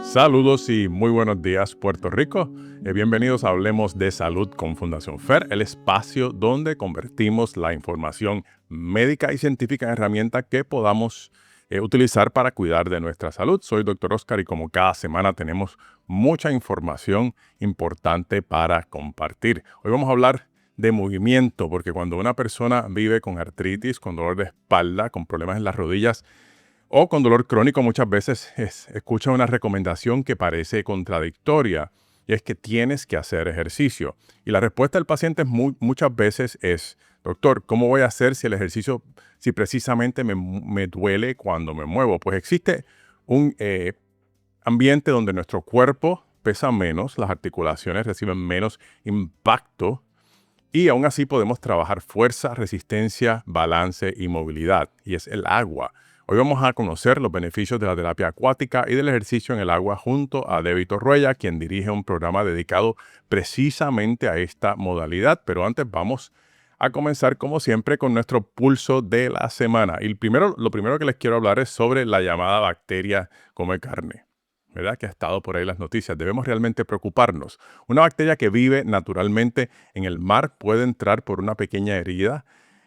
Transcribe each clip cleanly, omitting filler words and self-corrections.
Saludos y muy buenos días, Puerto Rico. Bienvenidos a Hablemos de Salud con Fundación FER, el espacio donde convertimos la información médica y científica en herramientas que podamos utilizar para cuidar de nuestra salud. Soy Dr. Oscar y como cada semana tenemos mucha información importante para compartir. Hoy vamos a hablar de movimiento, porque cuando una persona vive con artritis, con dolor de espalda, con problemas en las rodillas, o con dolor crónico, muchas veces escucha una recomendación que parece contradictoria, y es que tienes que hacer ejercicio. Y la respuesta del paciente muchas veces es: doctor, ¿cómo voy a hacer si el ejercicio, si precisamente me duele cuando me muevo? Pues existe un ambiente donde nuestro cuerpo pesa menos, las articulaciones reciben menos impacto, y aún así podemos trabajar fuerza, resistencia, balance y movilidad, y es el agua. Hoy vamos a conocer los beneficios de la terapia acuática y del ejercicio en el agua junto a Debbie Torruella, quien dirige un programa dedicado precisamente a esta modalidad. Pero antes vamos a comenzar, como siempre, con nuestro pulso de la semana. Y lo primero que les quiero hablar es sobre la llamada bacteria come carne, ¿verdad? Que ha estado por ahí en las noticias. Debemos realmente preocuparnos. Una bacteria que vive naturalmente en el mar puede entrar por una pequeña herida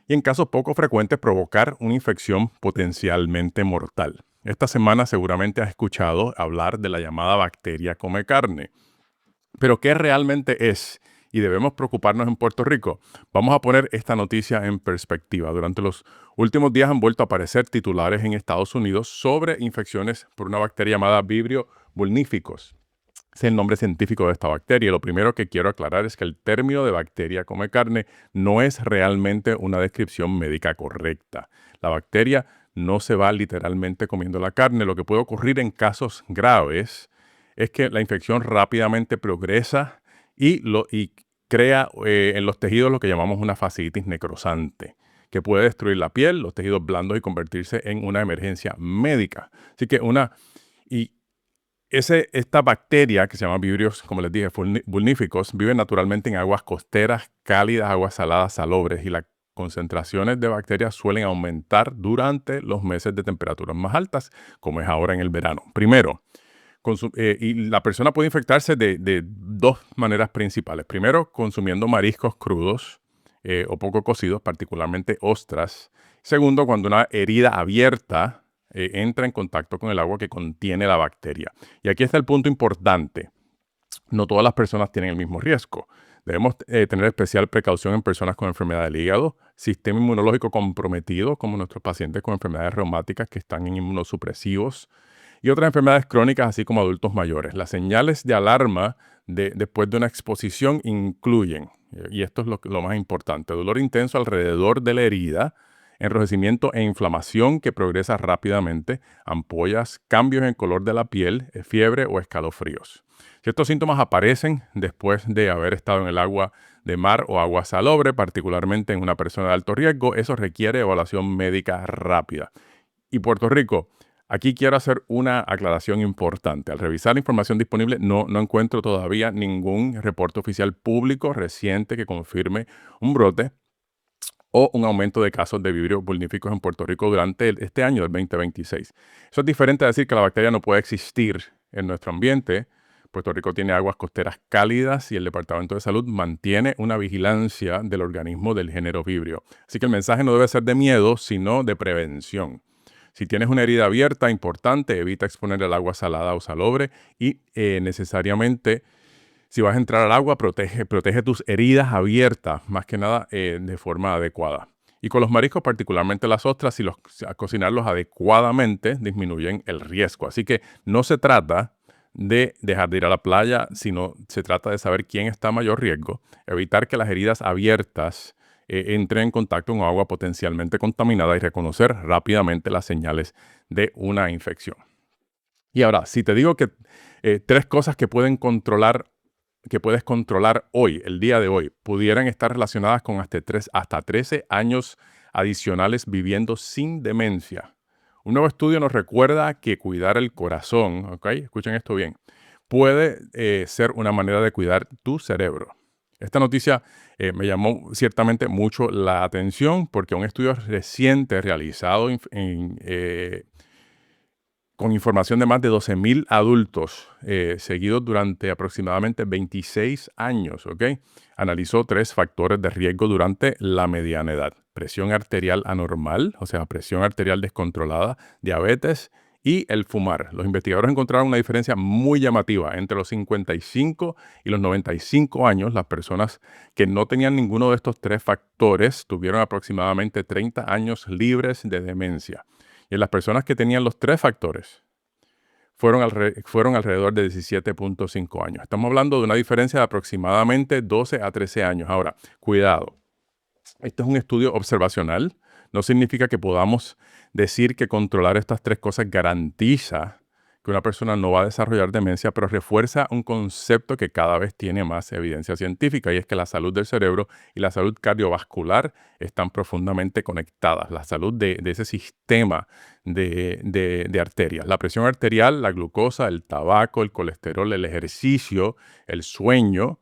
y en casos poco frecuentes provocar una infección potencialmente mortal. Esta semana seguramente has escuchado hablar de la llamada bacteria come carne. Pero ¿qué realmente es? Y debemos preocuparnos en Puerto Rico. Vamos a poner esta noticia en perspectiva. Durante los últimos días han vuelto a aparecer titulares en Estados Unidos sobre infecciones por una bacteria llamada Vibrio vulnificus. Es el nombre científico de esta bacteria. Lo primero que quiero aclarar es que el término de bacteria come carne no es realmente una descripción médica correcta. La bacteria no se va literalmente comiendo la carne. Lo que puede ocurrir en casos graves es que la infección rápidamente progresa y crea en los tejidos lo que llamamos una fasciitis necrosante, que puede destruir la piel, los tejidos blandos y convertirse en una emergencia médica. Así que esta bacteria que se llama Vibrio, como les dije, vulnificus, vive naturalmente en aguas costeras, cálidas, aguas saladas, salobres, y las concentraciones de bacterias suelen aumentar durante los meses de temperaturas más altas, como es ahora en el verano. Primero, y la persona puede infectarse de dos maneras principales. Primero, consumiendo mariscos crudos o poco cocidos, particularmente ostras. Segundo, cuando una herida abierta entra en contacto con el agua que contiene la bacteria. Y aquí está el punto importante. No todas las personas tienen el mismo riesgo. Debemos tener especial precaución en personas con enfermedad del hígado, sistema inmunológico comprometido, como nuestros pacientes con enfermedades reumáticas que están en inmunosupresivos, y otras enfermedades crónicas, así como adultos mayores. Las señales de alarma después de una exposición incluyen, y esto es lo más importante: dolor intenso alrededor de la herida, enrojecimiento e inflamación que progresa rápidamente, ampollas, cambios en color de la piel, fiebre o escalofríos. Si estos síntomas aparecen después de haber estado en el agua de mar o agua salobre, particularmente en una persona de alto riesgo, eso requiere evaluación médica rápida. Y Puerto Rico, aquí quiero hacer una aclaración importante. Al revisar la información disponible, no encuentro todavía ningún reporte oficial público reciente que confirme un brote o un aumento de casos de Vibrio vulnificus en Puerto Rico durante este año del 2026. Eso es diferente a decir que la bacteria no puede existir en nuestro ambiente. Puerto Rico tiene aguas costeras cálidas y el Departamento de Salud mantiene una vigilancia del organismo del género Vibrio. Así que el mensaje no debe ser de miedo, sino de prevención. Si tienes una herida abierta importante, evita exponer el agua salada o salobre y necesariamente, si vas a entrar al agua, protege tus heridas abiertas, más que nada de forma adecuada. Y con los mariscos, particularmente las ostras, si a cocinarlos adecuadamente, disminuyen el riesgo. Así que no se trata de dejar de ir a la playa, sino se trata de saber quién está a mayor riesgo, evitar que las heridas abiertas entren en contacto con agua potencialmente contaminada y reconocer rápidamente las señales de una infección. Y ahora, si te digo que tres cosas que puedes controlar hoy, el día de hoy, pudieran estar relacionadas con hasta 13 años adicionales viviendo sin demencia. Un nuevo estudio nos recuerda que cuidar el corazón, ¿ok? Escuchen esto bien, puede ser una manera de cuidar tu cerebro. Esta noticia me llamó ciertamente mucho la atención porque un estudio reciente realizado con información de más de 12,000 adultos seguidos durante aproximadamente 26 años, ¿ok? Analizó 3 factores de riesgo durante la mediana edad: presión arterial anormal, o sea, presión arterial descontrolada, diabetes y el fumar. Los investigadores encontraron una diferencia muy llamativa entre los 55 y los 95 años. Las personas que no tenían ninguno de estos 3 factores tuvieron aproximadamente 30 años libres de demencia. Y en las personas que tenían los 3 factores, fueron alrededor de 17.5 años. Estamos hablando de una diferencia de aproximadamente 12 a 13 años. Ahora, cuidado. Esto es un estudio observacional. No significa que podamos decir que controlar estas 3 cosas garantiza que una persona no va a desarrollar demencia, pero refuerza un concepto que cada vez tiene más evidencia científica, y es que la salud del cerebro y la salud cardiovascular están profundamente conectadas. La salud de ese sistema de arterias. La presión arterial, la glucosa, el tabaco, el colesterol, el ejercicio, el sueño,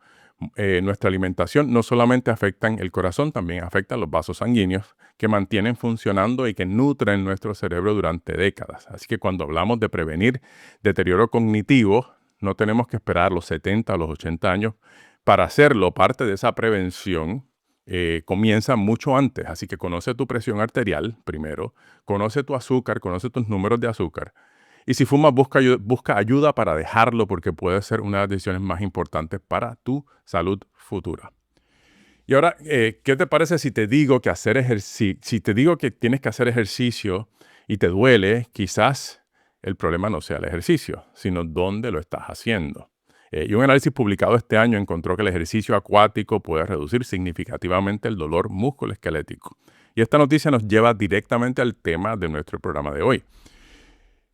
nuestra alimentación no solamente afectan el corazón, también afectan los vasos sanguíneos que mantienen funcionando y que nutren nuestro cerebro durante décadas. Así que cuando hablamos de prevenir deterioro cognitivo, no tenemos que esperar los 70 o los 80 años para hacerlo. Parte de esa prevención comienza mucho antes. Así que conoce tu presión arterial primero, conoce tu azúcar, conoce tus números de azúcar. Y si fumas, busca ayuda para dejarlo, porque puede ser una de las decisiones más importantes para tu salud futura. Y ahora, ¿qué te parece si te digo que si te digo que tienes que hacer ejercicio y te duele? Quizás el problema no sea el ejercicio, sino dónde lo estás haciendo. Y un análisis publicado este año encontró que el ejercicio acuático puede reducir significativamente el dolor musculoesquelético. Y esta noticia nos lleva directamente al tema de nuestro programa de hoy.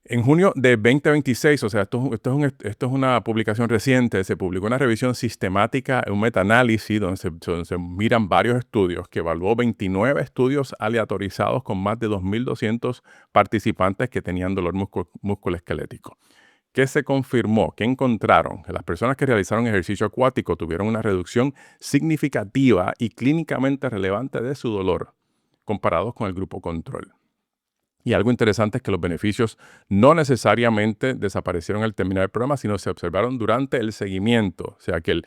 En junio de 2026, o sea, esto es una publicación reciente, se publicó una revisión sistemática, un metaanálisis donde se miran varios estudios, que evaluó 29 estudios aleatorizados con más de 2,200 participantes que tenían dolor musculoesquelético. ¿Qué se confirmó? ¿Qué encontraron? Que las personas que realizaron ejercicio acuático tuvieron una reducción significativa y clínicamente relevante de su dolor comparados con el grupo control. Y algo interesante es que los beneficios no necesariamente desaparecieron al terminar el programa, sino se observaron durante el seguimiento. O sea, que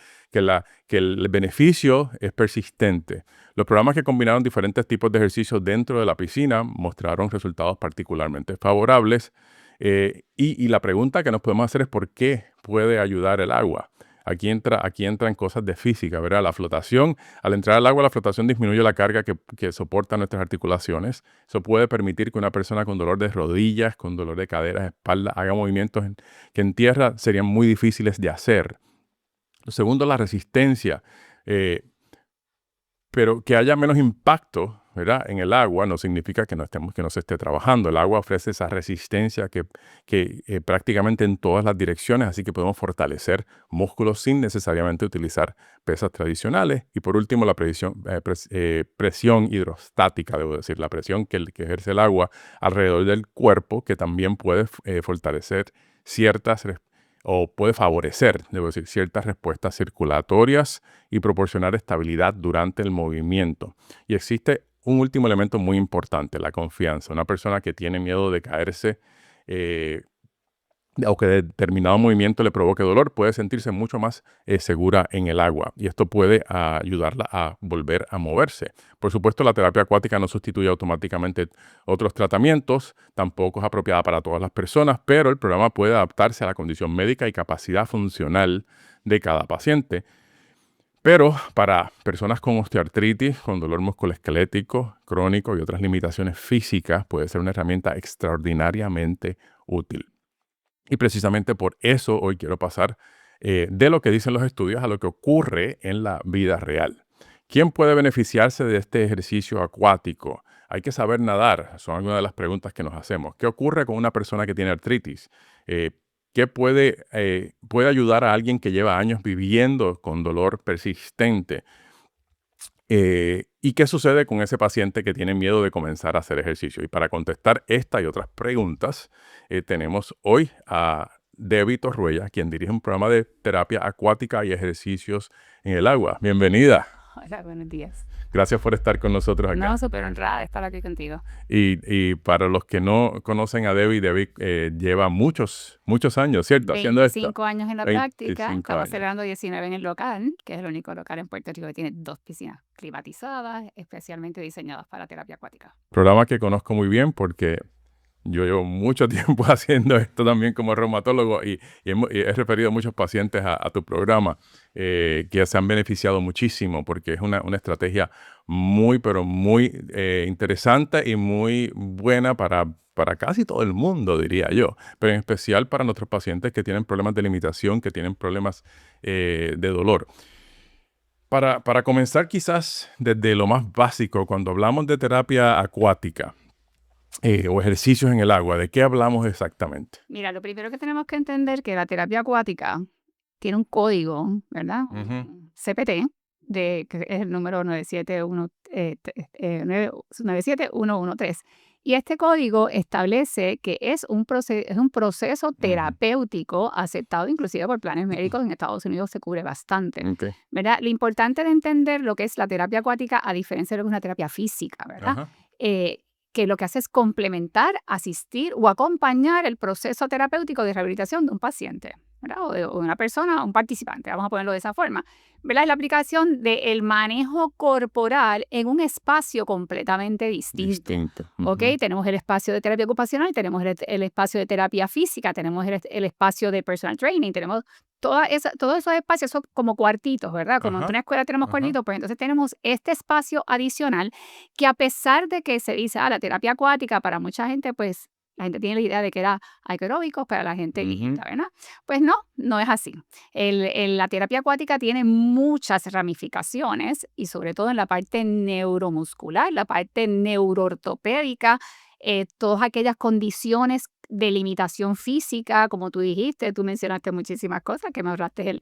el beneficio es persistente. Los programas que combinaron diferentes tipos de ejercicios dentro de la piscina mostraron resultados particularmente favorables. Y la pregunta que nos podemos hacer es ¿por qué puede ayudar el agua? Aquí entran cosas de física, ¿verdad? La flotación, al entrar al agua, la flotación disminuye la carga que soportan nuestras articulaciones. Eso puede permitir que una persona con dolor de rodillas, con dolor de caderas, espalda, haga movimientos que en tierra serían muy difíciles de hacer. Lo segundo, la resistencia. Pero que haya menos impacto, ¿verdad?, en el agua no significa que no se esté trabajando. El agua ofrece esa resistencia que prácticamente en todas las direcciones, así que podemos fortalecer músculos sin necesariamente utilizar pesas tradicionales. Y por último, la presión hidrostática, debo decir, la presión que ejerce el agua alrededor del cuerpo, que también puede fortalecer o puede favorecer, debo decir, ciertas respuestas circulatorias y proporcionar estabilidad durante el movimiento. Y existe un último elemento muy importante, la confianza. Una persona que tiene miedo de caerse o que determinado movimiento le provoque dolor puede sentirse mucho más segura en el agua, y esto puede ayudarla a volver a moverse. Por supuesto, la terapia acuática no sustituye automáticamente otros tratamientos, tampoco es apropiada para todas las personas, pero el programa puede adaptarse a la condición médica y capacidad funcional de cada paciente. Pero para personas con osteoartritis, con dolor musculoesquelético crónico y otras limitaciones físicas, puede ser una herramienta extraordinariamente útil. Y precisamente por eso hoy quiero pasar de lo que dicen los estudios a lo que ocurre en la vida real. ¿Quién puede beneficiarse de este ejercicio acuático? ¿Hay que saber nadar? Son algunas de las preguntas que nos hacemos. ¿Qué ocurre con una persona que tiene artritis? ¿Qué puede ayudar a alguien que lleva años viviendo con dolor persistente? ¿Y qué sucede con ese paciente que tiene miedo de comenzar a hacer ejercicio? Y para contestar esta y otras preguntas, tenemos hoy a Debbie Torruella, quien dirige un programa de terapia acuática y ejercicios en el agua. Bienvenida. Hola, buenos días. Gracias por estar con nosotros acá. No, súper honrada de estar aquí contigo. Y para los que no conocen a Debbie, lleva muchos años, ¿cierto? Haciendo esto. 25 años en la práctica, 25 estamos años. celebrando 19 en el local, que es el único local en Puerto Rico que tiene 2 piscinas climatizadas, especialmente diseñadas para terapia acuática. Programa que conozco muy bien porque yo llevo mucho tiempo haciendo esto también como reumatólogo y he referido a muchos pacientes a tu programa que se han beneficiado muchísimo porque es una estrategia muy, pero muy interesante y muy buena para casi todo el mundo, diría yo, pero en especial para nuestros pacientes que tienen problemas de limitación, que tienen problemas de dolor. Para comenzar quizás desde lo más básico, cuando hablamos de terapia acuática, o ejercicios en el agua, ¿de qué hablamos exactamente? Mira, lo primero que tenemos que entender que la terapia acuática tiene un código, ¿verdad? Un CPT, que es el número 97113. Y este código establece que es un proceso terapéutico aceptado inclusive por planes médicos. En Estados Unidos se cubre bastante, Okay. ¿verdad? Lo importante de entender lo que es la terapia acuática, a diferencia de lo que es una terapia física, ¿verdad? Ajá. Que lo que hace es complementar, asistir o acompañar el proceso terapéutico de rehabilitación de un paciente, ¿verdad? O de una persona, un participante, vamos a ponerlo de esa forma, ¿verdad? Es la aplicación del manejo corporal en un espacio completamente distinto. ¿Ok? Tenemos el espacio de terapia ocupacional, tenemos el espacio de terapia física, tenemos el espacio de personal training, tenemos todos esos espacios, son como cuartitos, ¿verdad? Como en Ajá. una escuela tenemos Ajá. cuartitos, pues entonces tenemos este espacio adicional que, a pesar de que se dice, la terapia acuática, para mucha gente, pues la gente tiene la idea de que era aeróbicos para la gente viejita, ¿verdad? Pues no, no es así. La terapia acuática tiene muchas ramificaciones y sobre todo en la parte neuromuscular, la parte neuroortopédica, todas aquellas condiciones de limitación física, como tú dijiste, tú mencionaste muchísimas cosas que me ahorraste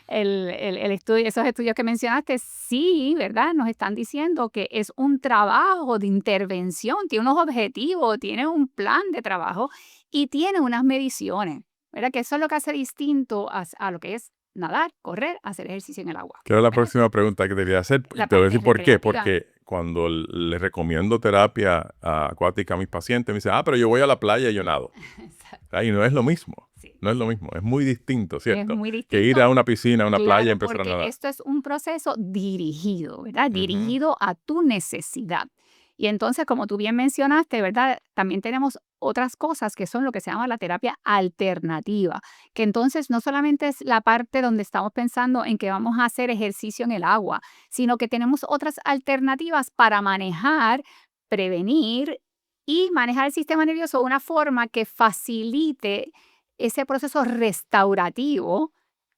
el estudio, esos estudios que mencionaste, sí, ¿verdad? Nos están diciendo que es un trabajo de intervención, tiene unos objetivos, tiene un plan de trabajo y tiene unas mediciones, ¿verdad? Que eso es lo que hace distinto a lo que es nadar, correr, hacer ejercicio en el agua. Que era la próxima pregunta que te quería hacer. La Te voy a parte decir por qué. recreativa. Porque cuando le recomiendo terapia acuática a mis pacientes, me dicen, pero yo voy a la playa y yo nado. Exacto. Y no es lo mismo. Sí. No es lo mismo. Es muy distinto, Es ¿cierto? muy Que ir distinto. a una piscina, a una playa y Claro, empezar a porque nadar. esto es un proceso dirigido, ¿verdad? Dirigido a tu necesidad. Y entonces, como tú bien mencionaste, ¿verdad? También tenemos otras cosas que son lo que se llama la terapia alternativa, que entonces no solamente es la parte donde estamos pensando en que vamos a hacer ejercicio en el agua, sino que tenemos otras alternativas para manejar, prevenir y manejar el sistema nervioso de una forma que facilite ese proceso restaurativo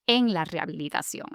en la rehabilitación.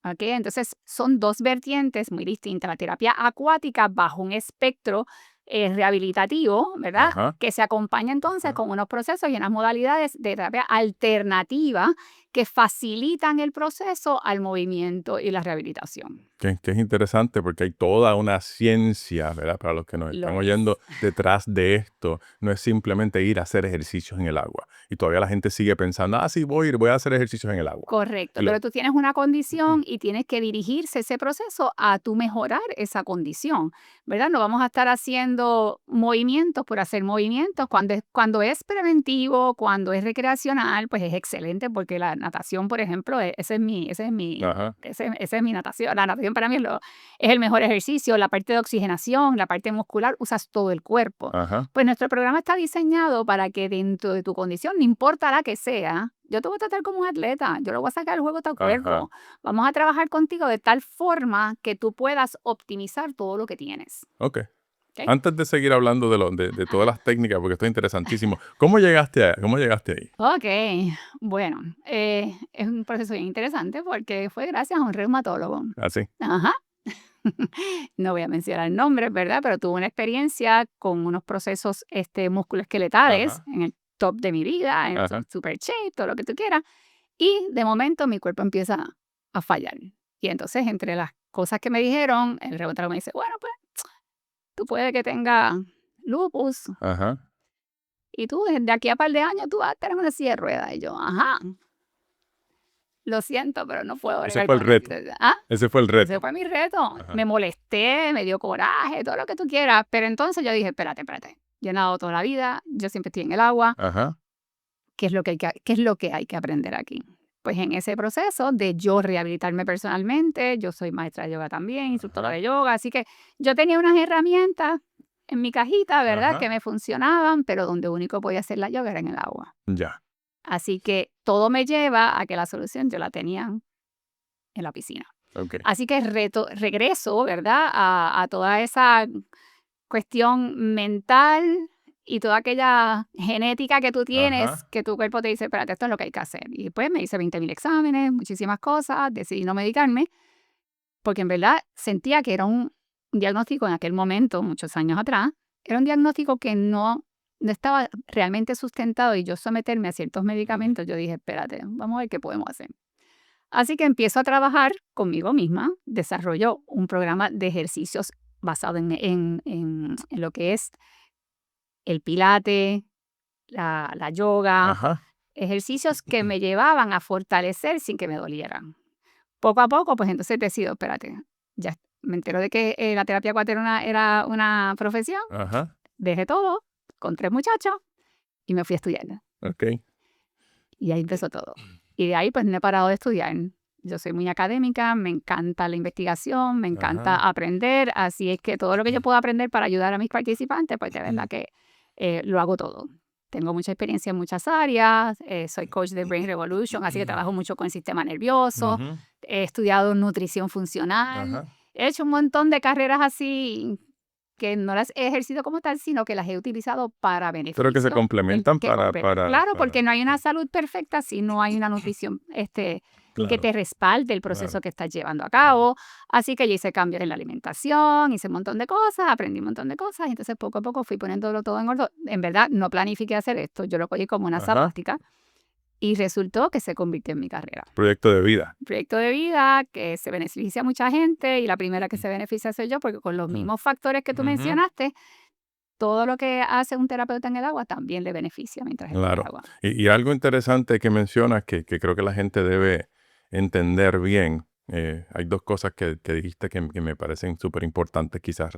¿Ok? Entonces, son dos vertientes muy distintas. La terapia acuática bajo un espectro rehabilitativo, ¿verdad? Ajá. Que se acompaña entonces Ajá. con unos procesos y unas modalidades de terapia alternativa que facilitan el proceso al movimiento y la rehabilitación. Que es interesante porque hay toda una ciencia, ¿verdad? Para los que nos están Lo oyendo es. detrás de esto, no es simplemente ir a hacer ejercicios en el agua. Y todavía la gente sigue pensando, sí, voy a hacer ejercicios en el agua. Correcto, Y pero tú tienes una condición y tienes que dirigirse ese proceso a tu mejorar esa condición, ¿verdad? No vamos a estar haciendo movimientos por hacer movimientos. Cuando es preventivo, cuando es recreacional, pues es excelente porque la natación, por ejemplo, Ajá. esa es mi natación. La natación para mí es el mejor ejercicio. La parte de oxigenación, la parte muscular, usas todo el cuerpo. Ajá. Pues nuestro programa está diseñado para que dentro de tu condición, no importa la que sea, yo te voy a tratar como un atleta, yo lo voy a sacar al juego de tu cuerpo. Ajá. Vamos a trabajar contigo de tal forma que tú puedas optimizar todo lo que tienes. Ok. ¿Ok? Antes de seguir hablando de todas las técnicas, porque esto es interesantísimo, ¿cómo llegaste ahí? Ok, bueno, es un proceso bien interesante porque fue gracias a un reumatólogo. Así. Ajá. No voy a mencionar nombres, ¿verdad? Pero tuve una experiencia con unos procesos musculoesqueletales Ajá. en el top de mi vida, en Ajá. super shape, todo lo que tú quieras. Y de momento mi cuerpo empieza a fallar. Y entonces, entre las cosas que me dijeron, el reumatólogo me dice, bueno, pues tú puede que tengas lupus. Ajá. y tú de aquí a par de años tú vas a estar en una silla de ruedas. Y yo, ajá, lo siento, pero no puedo Ese bregar fue el con reto. esto. ¿Ah? Ese fue el Ese reto. fue mi reto. Ajá. Me molesté, me dio coraje, todo lo que tú quieras. Pero entonces yo dije, espérate. Yo he nadado toda la vida, yo siempre estoy en el agua. Ajá. ¿Qué es lo que hay que aprender aquí? Pues en ese proceso de yo rehabilitarme personalmente, yo soy maestra de yoga también, instructora Ajá. de yoga, así que yo tenía unas herramientas en mi cajita, ¿verdad? Que Ajá. me funcionaban, pero donde único podía hacer la yoga era en el agua. Ya. Así que todo me lleva a que la solución yo la tenía en la piscina. Ok. Así que regreso, ¿verdad? A toda esa cuestión mental y toda aquella genética que tú tienes, Ajá. que tu cuerpo te dice, espérate, esto es lo que hay que hacer. Y después me hice 20.000 exámenes, muchísimas cosas, decidí no medicarme, porque en verdad sentía que era un diagnóstico en aquel momento, muchos años atrás, era un diagnóstico que no estaba realmente sustentado y yo someterme a ciertos medicamentos, yo dije, espérate, vamos a ver qué podemos hacer. Así que empiezo a trabajar conmigo misma, desarrollo un programa de ejercicios basado en lo que es el pilate, la yoga, Ajá. ejercicios que me llevaban a fortalecer sin que me dolieran. Poco a poco, pues entonces decido, espérate, ya me entero de que la terapia acuática era una profesión, Ajá. dejé todo con 3 muchachos y me fui a estudiar. Ok. Y ahí empezó todo. Y de ahí, pues, no he parado de estudiar. Yo soy muy académica, me encanta la investigación, me encanta Ajá. aprender, así es que todo lo que yo puedo aprender para ayudar a mis participantes, pues, de verdad que, lo hago todo. Tengo mucha experiencia en muchas áreas, soy coach de Brain Revolution, así que trabajo mucho con el sistema nervioso, Ujú. he estudiado nutrición funcional, Ajá. he hecho un montón de carreras así que no las he ejercido como tal, sino que las he utilizado para Pero que se beneficio del complementan que compre. Claro, para. porque no hay una salud perfecta si no hay una nutrición, que Claro, te respalde el proceso claro. que estás llevando a cabo. Así que yo hice cambios en la alimentación, hice un montón de cosas, aprendí un montón de cosas, y entonces poco a poco fui poniéndolo todo en orden. En verdad, no planifiqué hacer esto, yo lo cogí como una Ajá. sabática y resultó que se convirtió en mi carrera. Proyecto de vida. Proyecto de vida que se beneficia a mucha gente y la primera que se beneficia soy yo, porque con los Mm. mismos factores que tú Ujú. mencionaste, todo lo que hace un terapeuta en el agua también le beneficia mientras está en el Claro. agua. Y algo interesante que mencionas que creo que la gente debe entender bien. Hay dos cosas que dijiste que me parecen súper importantes quizás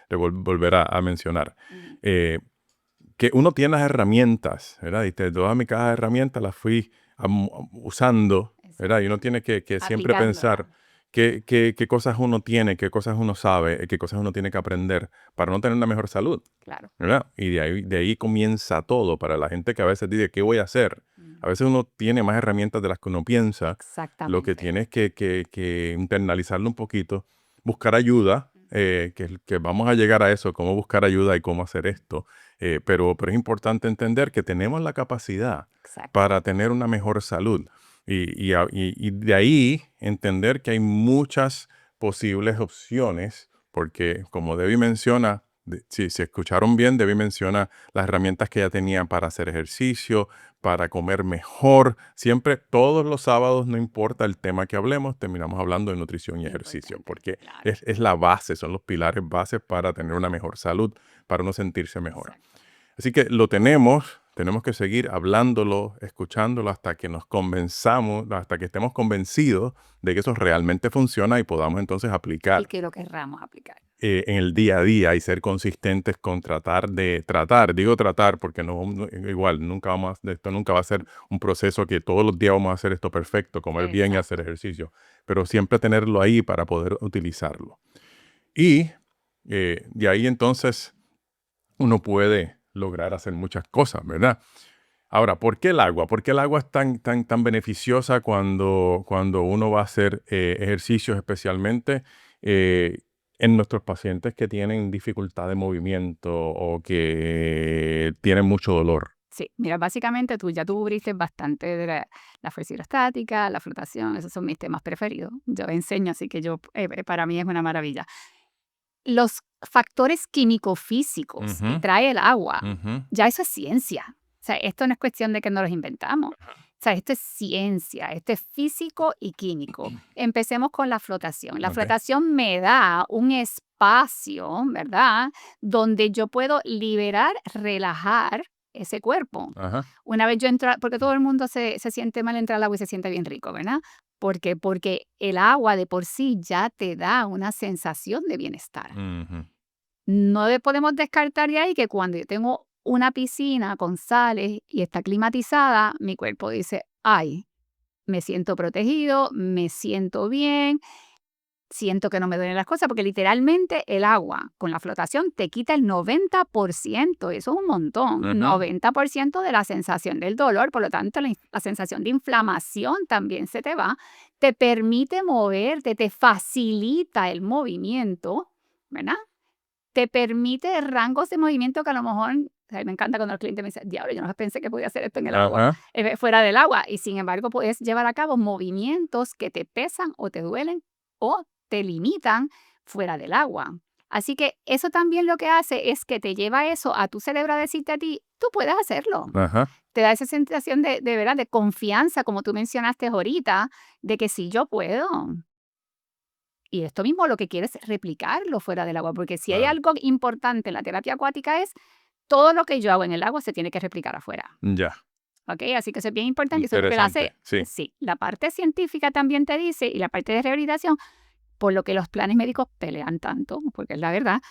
volver a mencionar. Ujú. Eh, que uno tiene las herramientas, ¿verdad? Y toda mi caja de herramientas las fui usando, ¿verdad? Y uno Exacto. tiene que siempre pensar Aplicándola. qué cosas uno tiene, qué cosas uno sabe, qué cosas uno tiene que aprender para no tener una mejor salud, Claro. ¿verdad? Y de ahí comienza todo para la gente que a veces dice, ¿qué voy a hacer? A Ujú. veces uno tiene más herramientas de las que uno piensa. Lo que Exactamente. tienes que internalizarlo un poquito, buscar ayuda, Ujú. que vamos a llegar a eso, cómo buscar ayuda y cómo hacer esto. Pero es importante entender que tenemos la capacidad Exacto. para tener una mejor salud. Y de ahí entender que hay muchas posibles opciones, porque como Debbie menciona, si escucharon bien, Debbie menciona las herramientas que ella tenía para hacer ejercicio, para comer mejor. Siempre, todos los sábados, no importa el tema que hablemos, terminamos hablando de nutrición y ejercicio, Importante. porque Claro. es la base, son los pilares bases para tener una mejor salud, para uno sentirse mejor. Exacto. Así que lo tenemos que seguir hablándolo, escuchándolo hasta que nos convenzamos, hasta que estemos convencidos de que eso realmente funciona y podamos entonces Y aplicar que lo querramos aplicar. en el día a día y ser consistentes con digo tratar porque igual esto nunca va a ser un proceso que todos los días vamos a hacer esto perfecto, comer bien y hacer Exacto. ejercicio, pero siempre tenerlo ahí para poder utilizarlo. Y de ahí entonces uno puede lograr hacer muchas cosas, ¿verdad? Ahora, ¿por qué el agua? ¿Por qué el agua es tan beneficiosa cuando uno va a hacer ejercicios, especialmente eh, en nuestros pacientes que tienen dificultad de movimiento o que tienen mucho dolor? Sí, mira, básicamente tú ya cubriste bastante de la fuerza hidrostática, la flotación, esos son mis temas preferidos. Yo enseño, así que para mí es una maravilla. Los factores químico-físicos que Ujú, trae el agua, ujú. ya eso es ciencia. O sea, esto no es cuestión de que nos los inventamos. O sea, esto es ciencia, esto es físico y químico. Empecemos con la flotación. La Ok. flotación me da un espacio, ¿verdad? Donde yo puedo liberar, relajar ese cuerpo. Ajá. Una vez yo entro, porque todo el mundo se siente mal entrar al agua y se siente bien rico, ¿verdad? Porque el agua de por sí ya te da una sensación de bienestar. Ujú. No podemos descartar de ahí que cuando yo tengo una piscina con sales y está climatizada, mi cuerpo dice, ay, me siento protegido, me siento bien, siento que no me duelen las cosas, porque literalmente el agua con la flotación te quita el 90%, eso es un montón, Ajá. 90% de la sensación del dolor, por lo tanto la sensación de inflamación también se te va, te permite moverte, te facilita el movimiento, ¿verdad? Te permite rangos de movimiento que a lo mejor, o sea, me encanta cuando el cliente me dice, diablo, yo no pensé que podía hacer esto en el agua, Ajá. fuera del agua, y sin embargo puedes llevar a cabo movimientos que te pesan o te duelen o te limitan fuera del agua. Así que eso también lo que hace es que te lleva eso a tu cerebro a decirte a ti, tú puedes hacerlo. Ajá. Te da esa sensación de verdad, de confianza, como tú mencionaste ahorita, de que sí, yo puedo. Y esto mismo lo que quieres es replicarlo fuera del agua, porque si hay Claro. algo importante en la terapia acuática es todo lo que yo hago en el agua se tiene que replicar afuera. Ya. ¿Ok? Así que eso es bien importante y eso es lo que lo hace. Interesante. Sí. Sí, la parte científica también te dice y la parte de rehabilitación, por lo que los planes médicos pelean tanto, porque es la verdad,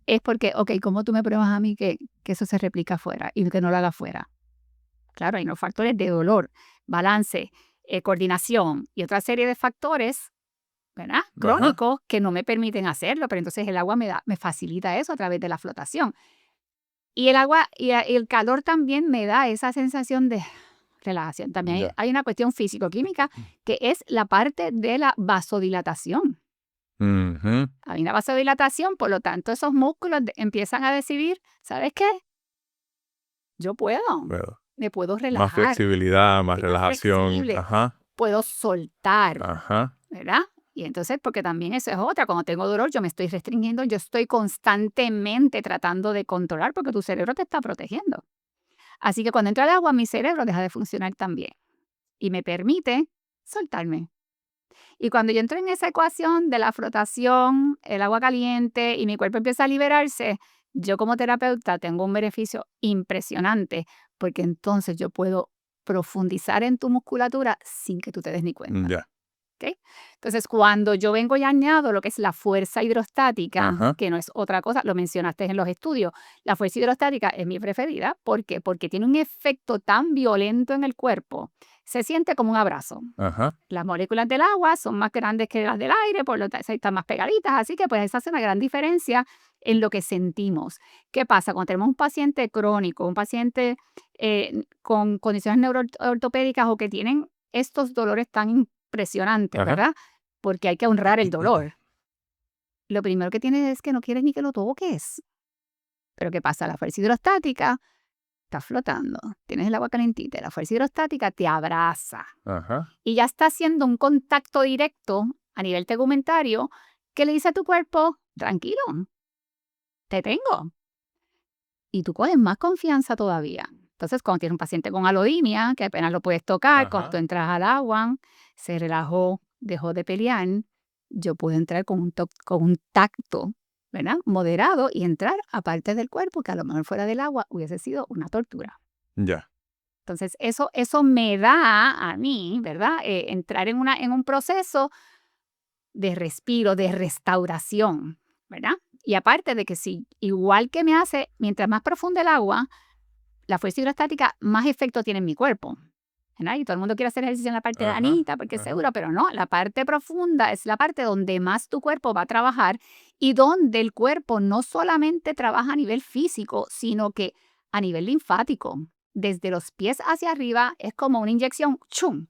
es porque, ok, ¿cómo tú me pruebas a mí que eso se replica afuera y que no lo haga afuera? Claro, hay unos factores de dolor, balance, coordinación y otra serie de factores, ¿verdad? Ajá. Crónicos que no me permiten hacerlo, pero entonces el agua me facilita eso a través de la flotación. Y el agua y el calor también me da esa sensación de relajación. También Ya. hay una cuestión físico-química que es la parte de la vasodilatación. Ujú. Hay una vasodilatación, por lo tanto esos músculos empiezan a decidir, ¿sabes qué? Yo puedo, Puedo. me puedo Más relajar, flexibilidad, más estoy más relajación. flexible, Ajá. puedo soltar. Ajá. ¿Verdad? Y entonces, porque también eso es otra, cuando tengo dolor, yo me estoy restringiendo, yo estoy constantemente tratando de controlar porque tu cerebro te está protegiendo. Así que cuando entra el agua, mi cerebro deja de funcionar también y me permite soltarme. Y cuando yo entro en esa ecuación de la flotación, el agua caliente y mi cuerpo empieza a liberarse, yo como terapeuta tengo un beneficio impresionante porque entonces yo puedo profundizar en tu musculatura sin que tú te des ni cuenta. Ya. ¿Ok? Entonces, cuando yo vengo y añado lo que es la fuerza hidrostática, Ajá. que no es otra cosa, lo mencionaste en los estudios, la fuerza hidrostática es mi preferida. ¿Por qué? Porque tiene un efecto tan violento en el cuerpo. Se siente como un abrazo. Ajá. Las moléculas del agua son más grandes que las del aire, por lo tanto están más pegaditas, así que pues eso hace una gran diferencia en lo que sentimos. ¿Qué pasa? Cuando tenemos un paciente crónico, un paciente con condiciones neuroortopédicas o que tienen estos dolores tan impresionantes, Ajá. ¿verdad? Porque hay que honrar el dolor. Lo primero que tienes es que no quieres ni que lo toques. Pero ¿qué pasa? La fuerza hidrostática está flotando, tienes el agua calentita, y la fuerza hidrostática te abraza Ajá. y ya está haciendo un contacto directo a nivel tegumentario que le dice a tu cuerpo, tranquilo, te tengo. Y tú coges más confianza todavía. Entonces, cuando tienes un paciente con alodimia, que apenas lo puedes tocar, cuando tú Ajá. entras al agua, se relajó, dejó de pelear, yo puedo entrar con un tacto, ¿verdad? Moderado y entrar a partes del cuerpo que a lo mejor fuera del agua hubiese sido una tortura. Ya. Entonces, eso me da a mí, ¿verdad? Entrar en un proceso de respiro, de restauración, ¿verdad? Y aparte de que si, igual que me hace, mientras más profundo el agua, la fuerza hidrostática más efecto tiene en mi cuerpo, ¿verdad? Y todo el mundo quiere hacer ejercicio en la parte de Ajá. anita porque es Ajá. seguro, pero no, la parte profunda es la parte donde más tu cuerpo va a trabajar y donde el cuerpo no solamente trabaja a nivel físico, sino que a nivel linfático. Desde los pies hacia arriba es como una inyección, ¡chum!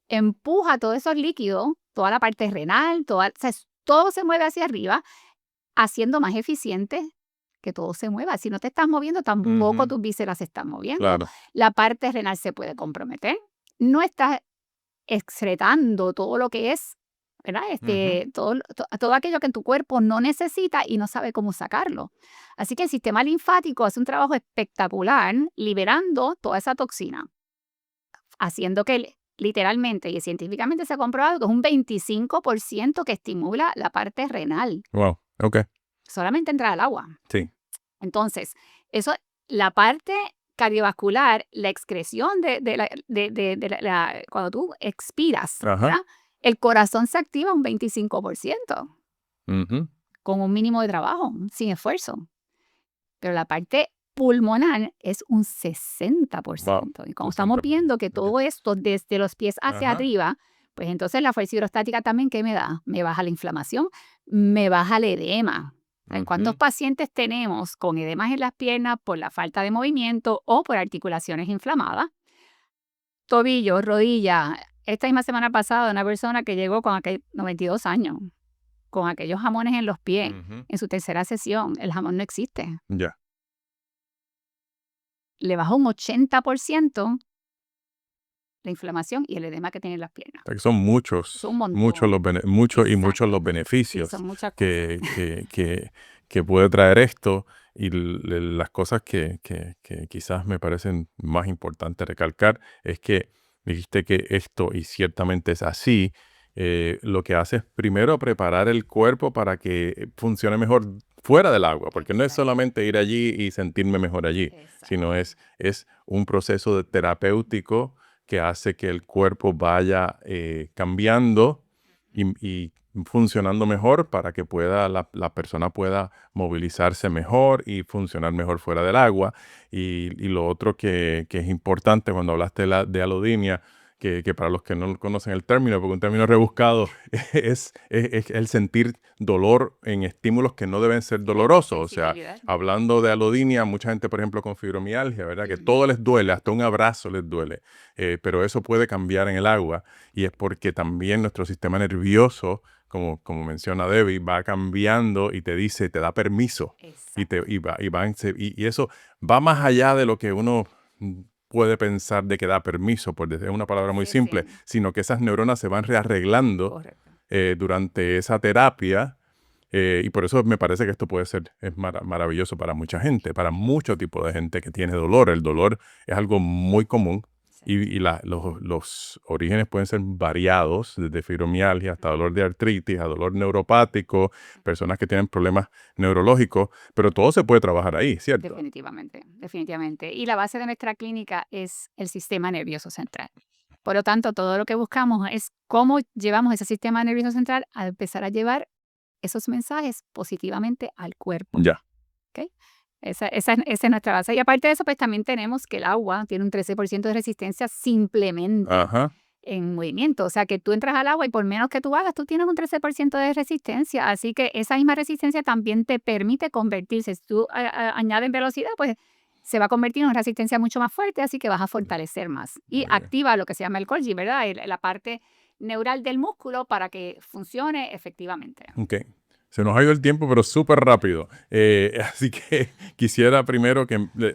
Empuja todos esos líquidos, toda la parte renal, o sea, todo se mueve hacia arriba, haciendo más eficiente que todo se mueva. Si no te estás moviendo, tampoco Ujú. tus vísceras se están moviendo. Claro. La parte renal se puede comprometer. No estás excretando todo lo que es, ¿verdad? Ujú. Todo aquello que tu cuerpo no necesita y no sabe cómo sacarlo. Así que el sistema linfático hace un trabajo espectacular liberando toda esa toxina, haciendo que literalmente y científicamente se ha comprobado que es un 25% que estimula la parte renal, Wow. Ok. solamente entrar al agua. Sí. Entonces, eso, la parte cardiovascular, la excreción cuando tú expiras, Ajá. ¿verdad? El corazón se activa un 25% Ujú. con un mínimo de trabajo, sin esfuerzo. Pero la parte pulmonar es un 60%. Y como estamos 60%. viendo que todo esto desde los pies hacia Ajá. arriba, pues entonces la fuerza hidrostática también, ¿qué me da? Me baja la inflamación, me baja el edema. ¿Cuántos Ujú. pacientes tenemos con edemas en las piernas por la falta de movimiento o por articulaciones inflamadas? Tobillo, rodilla. Esta misma semana pasada, una persona que llegó con 92 años, con aquellos jamones en los pies, Ujú. en su tercera sesión, el jamón no existe. Ya. Le bajó un 80% la inflamación y el edema que tiene en las piernas. O sea, que son muchos, Son un muchos montón. muchos y muchos Exacto. los Sí, beneficios son muchas cosas. que puede traer esto y las cosas que quizás me parecen más importantes recalcar es que dijiste que esto, y ciertamente es así, lo que hace es primero preparar el cuerpo para que funcione mejor fuera del agua, porque no es Exacto. solamente ir allí y sentirme mejor allí, sino Exacto. es un proceso terapéutico que hace que el cuerpo vaya cambiando y funcionando mejor para que la persona pueda movilizarse mejor y funcionar mejor fuera del agua. Y lo otro que es importante cuando hablaste de alodinia, que para los que no conocen el término, porque un término rebuscado, es el sentir dolor en estímulos que no deben ser dolorosos. O sea, Sensibilidad. hablando de alodinia, mucha gente, por ejemplo, con fibromialgia, ¿verdad? Que Ujú. todo les duele, hasta un abrazo les duele. Pero eso puede cambiar en el agua y es porque también nuestro sistema nervioso, como menciona Debbie, va cambiando y te dice, te da permiso. Exacto. Y eso va más allá de lo que uno puede pensar de que da permiso, por decir una palabra muy Sí, simple, sí. sino que esas neuronas se van rearreglando Correcto. durante esa terapia. Y por eso me parece que esto puede ser maravilloso para mucha gente, para mucho tipo de gente que tiene dolor. El dolor es algo muy común Sí. y los orígenes pueden ser variados, desde fibromialgia hasta dolor de artritis, a dolor neuropático, personas que tienen problemas neurológicos, pero todo se puede trabajar ahí, ¿cierto? Definitivamente, definitivamente. Y la base de nuestra clínica es el sistema nervioso central. Por lo tanto, todo lo que buscamos es cómo llevamos ese sistema nervioso central a empezar a llevar esos mensajes positivamente al cuerpo. Ya. ¿Ok? Esa es nuestra base. Y aparte de eso, pues también tenemos que el agua tiene un 13% de resistencia simplemente Ajá. en movimiento. O sea, que tú entras al agua y por menos que tú hagas, tú tienes un 13% de resistencia. Así que esa misma resistencia también te permite convertirse. Si tú añades velocidad, pues se va a convertir en una resistencia mucho más fuerte, así que vas a fortalecer más. Y Muy bien. activa lo que se llama el Golgi, ¿verdad? La parte neural del músculo para que funcione efectivamente. Ok. Se nos ha ido el tiempo, pero súper rápido. Así que quisiera primero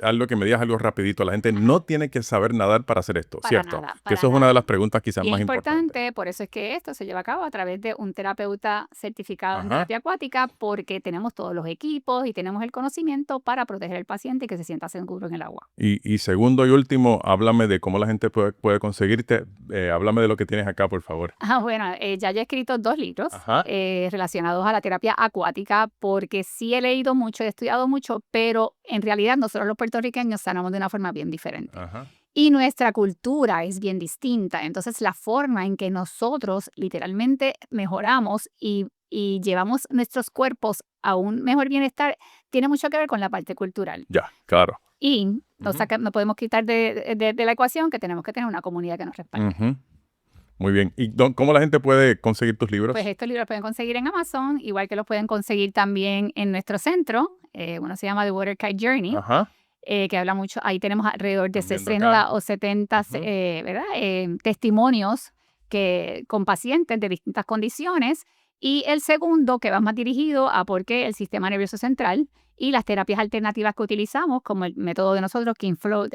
algo que me digas algo rapidito. La gente no tiene que saber nadar para hacer esto, Para ¿cierto? nada, Que para eso es una de nada. las preguntas quizás Bien más importantes. importante, por eso es que esto se lleva a cabo a través de un terapeuta certificado en Ajá. terapia acuática, porque tenemos todos los equipos y tenemos el conocimiento para proteger al paciente y que se sienta seguro en el agua. Y segundo y último, háblame de cómo la gente puede conseguirte. Háblame de lo que tienes acá, por favor. Bueno, ya he escrito 2 libros Ajá. relacionados a la terapia acuática, porque sí he leído mucho, he estudiado mucho, pero en realidad nosotros los puertorriqueños sanamos de una forma bien diferente. Ajá. Y nuestra cultura es bien distinta. Entonces, la forma en que nosotros literalmente mejoramos y llevamos nuestros cuerpos a un mejor bienestar tiene mucho que ver con la parte cultural. Ya, claro. Y Ujú. no podemos quitar de la ecuación que tenemos que tener una comunidad que nos respalde. Ujú. Muy bien. ¿Y cómo la gente puede conseguir tus libros? Pues estos libros los pueden conseguir en Amazon, igual que los pueden conseguir también en nuestro centro. Uno se llama The Water Kite Journey. Ajá. Que habla mucho, ahí tenemos alrededor de Están viendo 60 acá. o 70 Ujú. ¿verdad? Testimonios con pacientes de distintas condiciones. Y el segundo, que va más dirigido a por qué el sistema nervioso central y las terapias alternativas que utilizamos, como el método de nosotros, KingFlow,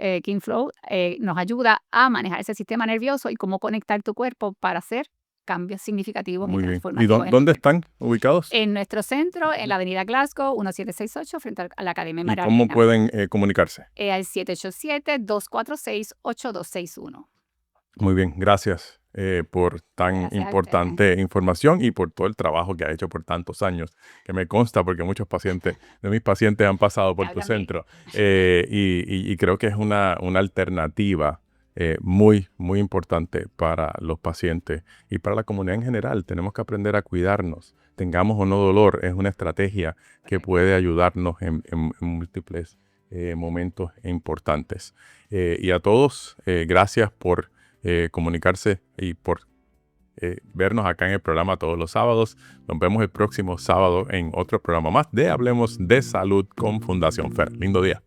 nos ayuda a manejar ese sistema nervioso y cómo conectar tu cuerpo para hacer cambios significativos y Muy bien. ¿Y transformativos en el dónde cuerpo. están ubicados? En nuestro centro, en la avenida Glasgow, 1768, frente a la Academia ¿Y María cómo Reina. pueden comunicarse? Al 787-246-8261. Muy bien, gracias. por tan Gracias a ustedes. importante información y por todo el trabajo que ha hecho por tantos años, que me consta porque muchos de mis pacientes han pasado por tu Hablan bien. centro. Y creo que es una alternativa muy, muy importante para los pacientes y para la comunidad en general. Tenemos que aprender a cuidarnos. Tengamos o no dolor, es una estrategia que puede ayudarnos en múltiples momentos importantes. Y a todos, gracias por comunicarse y por vernos acá en el programa todos los sábados. Nos vemos el próximo sábado en otro programa más de Hablemos de Salud con Fundación FER. Lindo día.